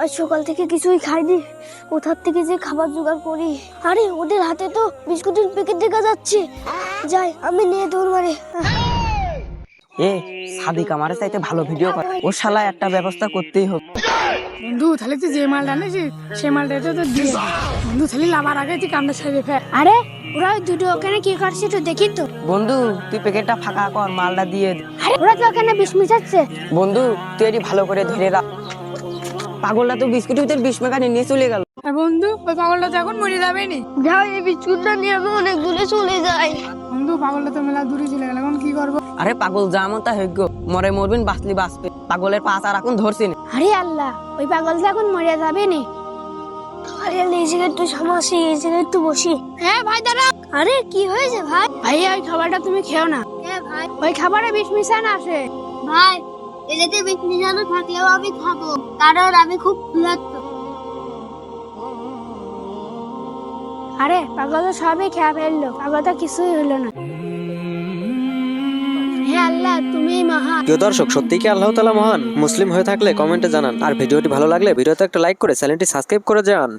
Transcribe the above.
আজ সকাল থেকে কিছুই খাইনি, কোথার থেকে যে খাবার জোগাড় করি। আরে ওদের হাতে তো বিস্কুটের প্যাকেট দেখা যাচ্ছে, যাই আমি নিয়ে দৌড় মারে। এ সাদিক আমার চাইতে ভালো ভিডিও করে, ও শালা একটা ব্যবস্থা করতেই হবে। বন্ধু তাহলে তুই যে মালটা আনিস সেই মালটা তো দিয়ে দে। বন্ধু তাহলে লাভার আগে তুই কামটা ছেড়ে ফেল। আরে ওরা ওই দুটো ওখানে কি করছে তো দেখি তো। বন্ধু তুই প্যাকেটটা ফাঁকা কর, মালটা দিয়ে দে। আরে ওরা তো ওখানে বিষ মিশাচ্ছে। বন্ধু তুই এটি ভালো করে ধরে রাখ। পাগলটা তো বিস্কুটের ভিতর বিষ মেকানি নিয়ে চলে গেল। আর বন্ধু ওই পাগলটা তো এখন মরে যাবে নি। যাও এই বিস্কুটটা নিয়ে আমি অনেক দূরে চলে যাই। বন্ধু পাগলটা তো মেলা দূরে চলে গেল, এখন কি করবো? আরে পাগল যা মন তা হইগ, মরে মরবেন বাঁচলি বাঁচবে। পাগলের পাঁচ আর এখন ধরছি না। আরে আল্লাহ, ওই পাগলটা এখন মরে যাবে নি। আরে এই জায়গায় একটু সামাসি, এই জায়গায় একটু বসি। হ্যাঁ ভাই দাঁড়া। আরে কি হয়েছে ভাই? ভাই ওই খাবারটা তুমি খেও না, হ্যাঁ ভাই। ওই খাবারে বিষ মিশানো আছে। ভাই এটাতে বিষ মিশানো থাকলেও আমি খাবো, কারণ আমি খুব ক্ষুধার্ত। আরে পাগল তো সবই খেয়ে ফেললো, পাগলটা কিছুই হলো না। হে আল্লাহ তুমি মহান। প্রিয় দর্শক, সত্যিই কি আল্লাহ তাআলা মহান? মুসলিম হয়ে থাকলে কমেন্টে জানান, আর ভিডিওটি ভালো লাগলে ভিডিওতে একটা লাইক করে চ্যানেলটি সাবস্ক্রাইব করে যান।